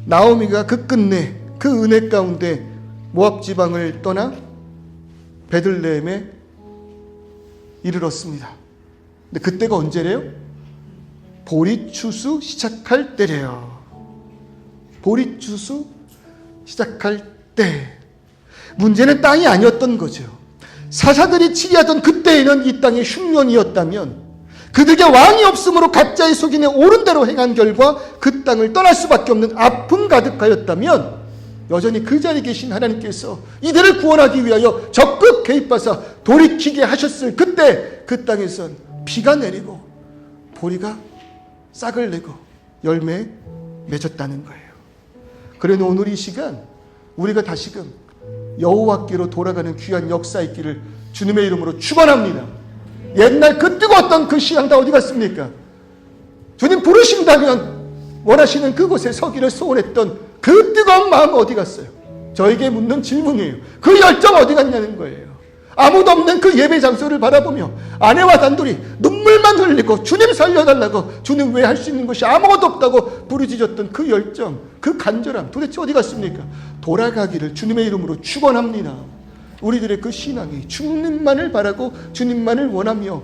나오미가 그 끝내 그 은혜 가운데 모압 지방을 떠나 베들레헴에 이르렀습니다. 근데 그때가 언제래요? 보리추수 시작할 때래요. 보리추수 시작할 때. 문제는 땅이 아니었던 거죠. 사사들이 치리하던 그때에는 이 땅이 흉년이었다면, 그들에게 왕이 없으므로 가짜의 속인에 옳은 대로 행한 결과 그 땅을 떠날 수밖에 없는 아픔 가득하였다면, 여전히 그 자리에 계신 하나님께서 이들을 구원하기 위하여 적극 개입하사 돌이키게 하셨을 그때 그 땅에선 비가 내리고 보리가 싹을 내고 열매 맺었다는 거예요. 그래서 오늘 이 시간 우리가 다시금 여호와께로 돌아가는 귀한 역사 있기를 주님의 이름으로 축원합니다. 옛날 그 뜨거웠던 그 시간 다 어디 갔습니까? 주님 부르신다면 원하시는 그곳에 서기를 소원했던 그 뜨거운 마음 어디 갔어요? 저에게 묻는 질문이에요. 그 열정 어디 갔냐는 거예요. 아무도 없는 그 예배 장소를 바라보며 아내와 단둘이 눈물만 흘리고 주님 살려달라고, 주님 외에 할 수 있는 것이 아무것도 없다고 부르짖었던 그 열정, 그 간절함 도대체 어디 갔습니까? 돌아가기를 주님의 이름으로 축원합니다. 우리들의 그 신앙이 주님만을 바라고 주님만을 원하며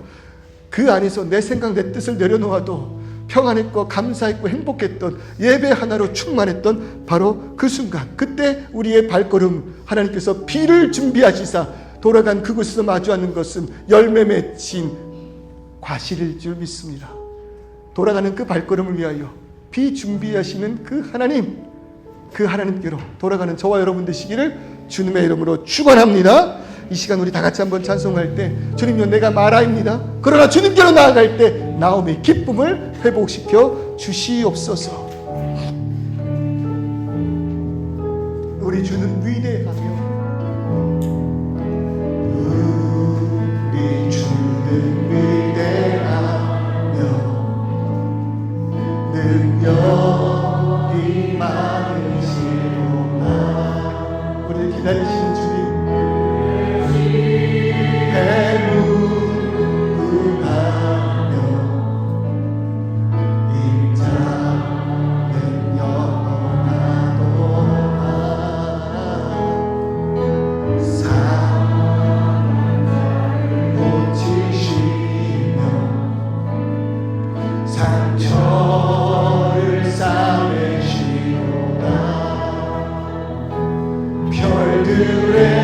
그 안에서 내 생각 내 뜻을 내려놓아도 평안했고 감사했고 행복했던 예배 하나로 충만했던 바로 그 순간, 그때 우리의 발걸음 하나님께서 비를 준비하시사 돌아간 그곳에서 마주하는 것은 열매 맺힌 과실일 줄 믿습니다. 돌아가는 그 발걸음을 위하여 비 준비하시는 그 하나님, 그 하나님께로 돌아가는 저와 여러분 되시기를 주님의 이름으로 축원합니다. 이 시간 우리 다 같이 한번 찬송할 때, 주님요 내가 마라입니다. 그러나 주님께로 나아갈 때 나오미의 기쁨을 회복시켜 주시옵소서. 우리 주는 위대하며, 우리 주는 위대하며 능력이 많으시로다. 우리를 기다리시는 주님,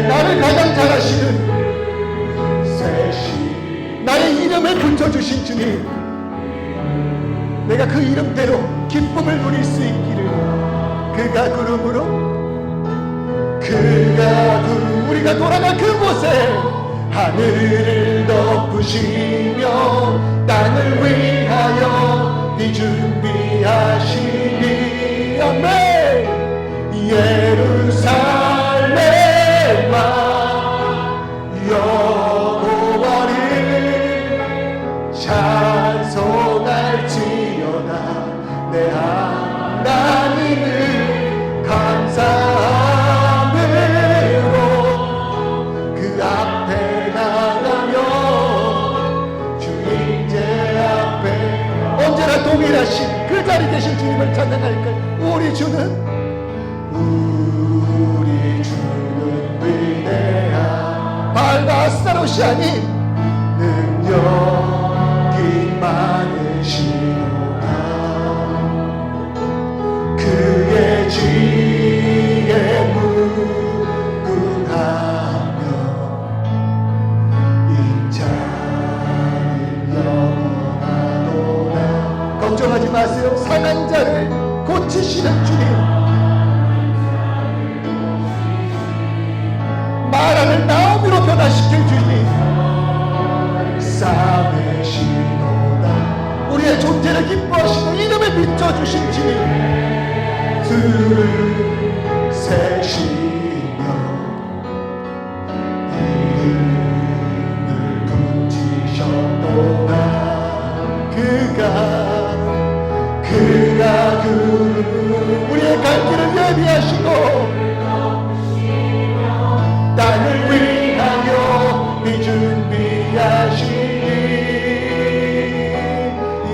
나를 가장 잘 아시는 나의 이름을 붙여주신 주님, 내가 그 이름대로 기쁨을 누릴 수 있기를. 그가 구름으로, 그가 구름, 우리가 돌아갈 그곳에 하늘을 덮으시며 땅을 위하여 네 준비하시니. 아멘. 예루살렘아 여호와를 찬송할지어다. 내 하나님을 감사함으로 그 앞에 나가며 주 임재 앞에 언제나 동일하신 그 자리 계신 주님을 찬양할 것. 우리 주는 위대한 발바스타로시아니 능력이 많으시노라. 그의 지혜 무궁하며 인자는 영원하도다. 걱정하지 마세요. 상한 자를 고치시는 주님, 마라를 나오미로 변화시킬 주님, 싸매시노다. 우리의 존재를 기뻐하시는 이름을 비춰주신 주님, 들을 세시며 이름을 붙이셨도다. 그가 우리의 갈 길을 예비하시고 땅을 위하여 준비하시니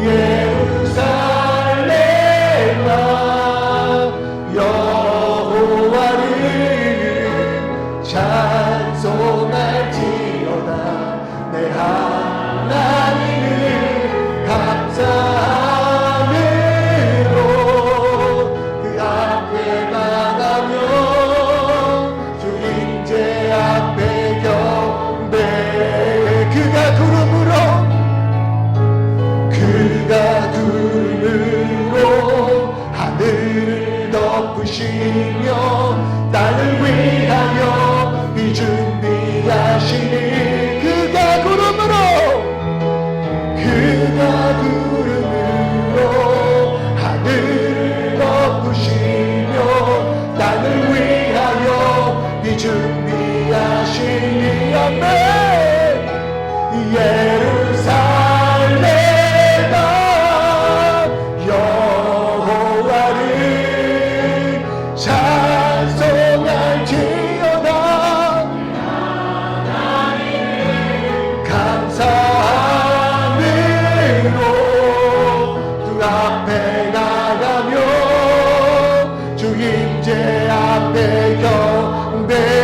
예루살렘아 여호와를 찬송할지어다. 내 하나님을 감사함으로 그 앞에 나가며 주 임재 앞에 경배해. 그가 구름으로 하늘을 덮으시며 땅을 위하여 준비하시니 그가 구름으로 하늘을 덮으시며 땅을 위하여 준비하시니 아멘. 예루살렘아 여호와를 찬송할지어다. 감사함으로 주 앞에 나가며 주 임재 앞에 경배해.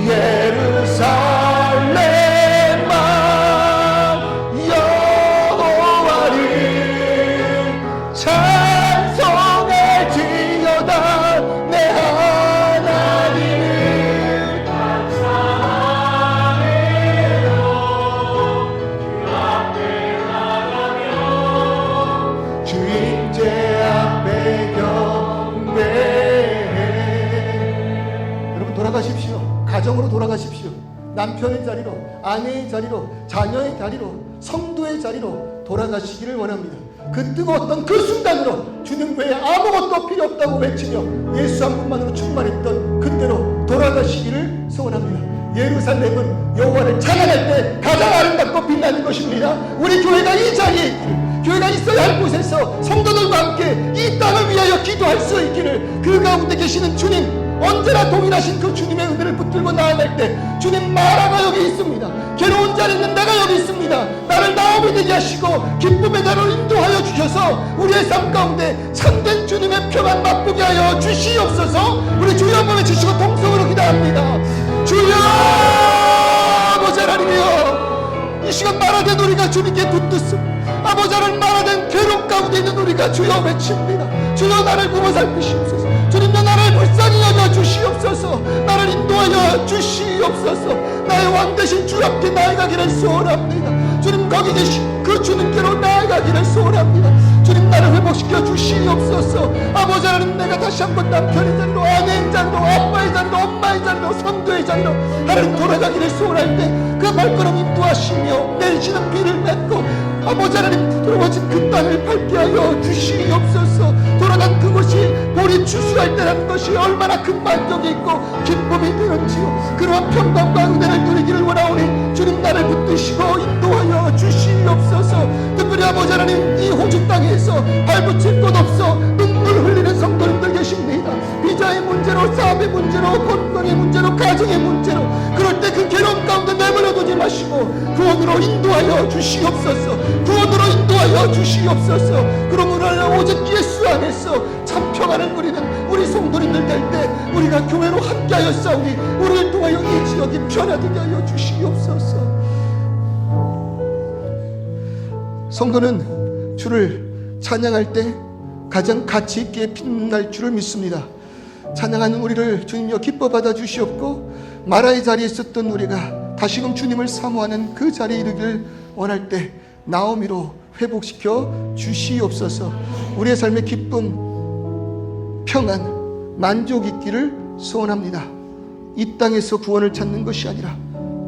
예루살렘아 여호와를 찬송할지어다. 내 하나님을 감사함으로 주 앞에 나가며 주 임재 앞에 경배해. 여러분 돌아가십시오. 가정으로 돌아가십시오. 남편의 자리로, 아내의 자리로, 자녀의 자리로, 성도의 자리로 돌아가시기를 원합니다. 그 뜨거웠던 그 순간으로 주님 외에 아무것도 필요 없다고 외치며 예수 한 분만으로 충만했던 그때로 돌아가시기를 소원합니다. 예루살렘은 여호와를 찬양할 때 가장 아름답고 빛나는 것입니다. 우리 교회가 이 자리에 있기를, 교회가 있어야 할 곳에서 성도들과 함께 이 땅을 위하여 기도할 수 있기를, 그 가운데 계시는 주님, 언제나 동일하신 그 주님의 은혜를 붙들고 나아갈 때 주님, 마라가 여기 있습니다. 괴로운 자리에 있는 내가 여기 있습니다. 나를 나오게 되게 하시고 기쁨의 자리로 인도하여 주셔서 우리의 삶 가운데 참된 주님의 평안 맛보게 하여 주시옵소서. 우리 주여 한번 외치시고 통성으로 기도합니다. 주여 아버지 하나님이여, 이 시간 마라된 우리가 주님께 붙들습니다. 아버지 하나님, 마라된 괴로움 가운데 있는 우리가 주여 외칩니다. 주여 나를 보고 살피시옵소서. 주님여 나를 불쌍히 여겨 주시옵소서. 나를 인도하여 주시옵소서. 나의 왕 대신 주 앞에 나아가기를 소원합니다. 주님 거기 계신 그 주님께로 나아가기를 소원합니다. 주님 나를 회복시켜 주시옵소서. 아버지 하나님, 내가 다시 한번 남편의 자리로, 아내의 자리로, 아빠의 자리로, 엄마의 자리로, 성도의 자리로 하나님 돌아가기를 소원할 때 그 발걸음 인도하시며 내리시는 비를 맺고 아버지 하나님 부드러워진 그 땅을 밟게 하여 주시옵소서. 돌아간 그곳이 볼이 추수할 때라는 것이 얼마나 큰 만족이 있고 기쁨이 되는지요. 그러한 평강과 은혜를 누리기를 원하오니 주님 나를 붙드시고 인도하여 주시옵소서. 특별히 아버지 하나님, 이 호주 땅에서 발붙일 곳 없어 눈물 흘리는 성도님들 계십니다. 비자의 문제로, 사업의 문제로, 건강의 문제로, 가정의 문제로, 그럴 때 그 괴로움 가운데 내버려두지 말씀하시고 구원으로 인도하여 주시옵소서. 구원으로 인도하여 주시옵소서. 그러므로 오직 예수 안에서 참 평안을 누리는 우리 성도님들 될 때 우리가 교회로 함께하여 싸우니 우리를 통하여 이 지역이 변화되게 하여 주시옵소서. 성도는 주를 찬양할 때 가장 가치 있게 빛날 줄을 믿습니다. 찬양하는 우리를 주님여 기뻐 받아 주시옵고, 마라의 자리에 있었던 우리가 다시금 주님을 사모하는 그 자리에 이르기를 원할 때 나오미로 회복시켜 주시옵소서. 우리의 삶의 기쁨, 평안, 만족 있기를 소원합니다. 이 땅에서 구원을 찾는 것이 아니라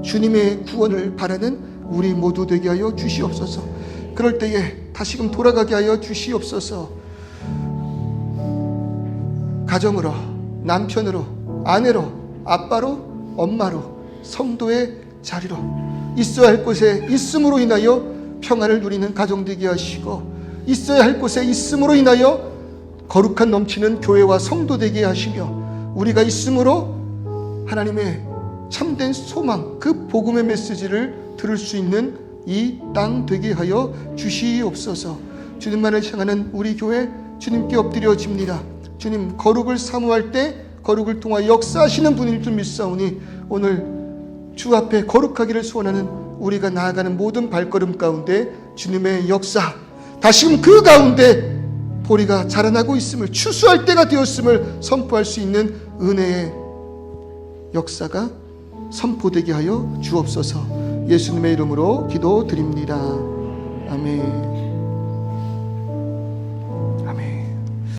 주님의 구원을 바라는 우리 모두 되게 하여 주시옵소서. 그럴 때에 다시금 돌아가게 하여 주시옵소서. 가정으로, 남편으로, 아내로, 아빠로, 엄마로, 성도의 자리로, 있어야 할 곳에 있음으로 인하여 평안을 누리는 가정 되게 하시고, 있어야 할 곳에 있음으로 인하여 거룩한 넘치는 교회와 성도 되게 하시며, 우리가 있음으로 하나님의 참된 소망, 그 복음의 메시지를 들을 수 있는 이 땅 되게 하여 주시옵소서. 주님만을 향하는 우리 교회 주님께 엎드려집니다. 주님, 거룩을 사모할 때 거룩을 통하여 역사하시는 분일 줄 믿사오니 오늘 주 앞에 거룩하기를 소원하는 우리가 나아가는 모든 발걸음 가운데 주님의 역사, 다시금 그 가운데 보리가 자라나고 있음을, 추수할 때가 되었음을 선포할 수 있는 은혜의 역사가 선포되게 하여 주옵소서. 예수님의 이름으로 기도드립니다. 아멘.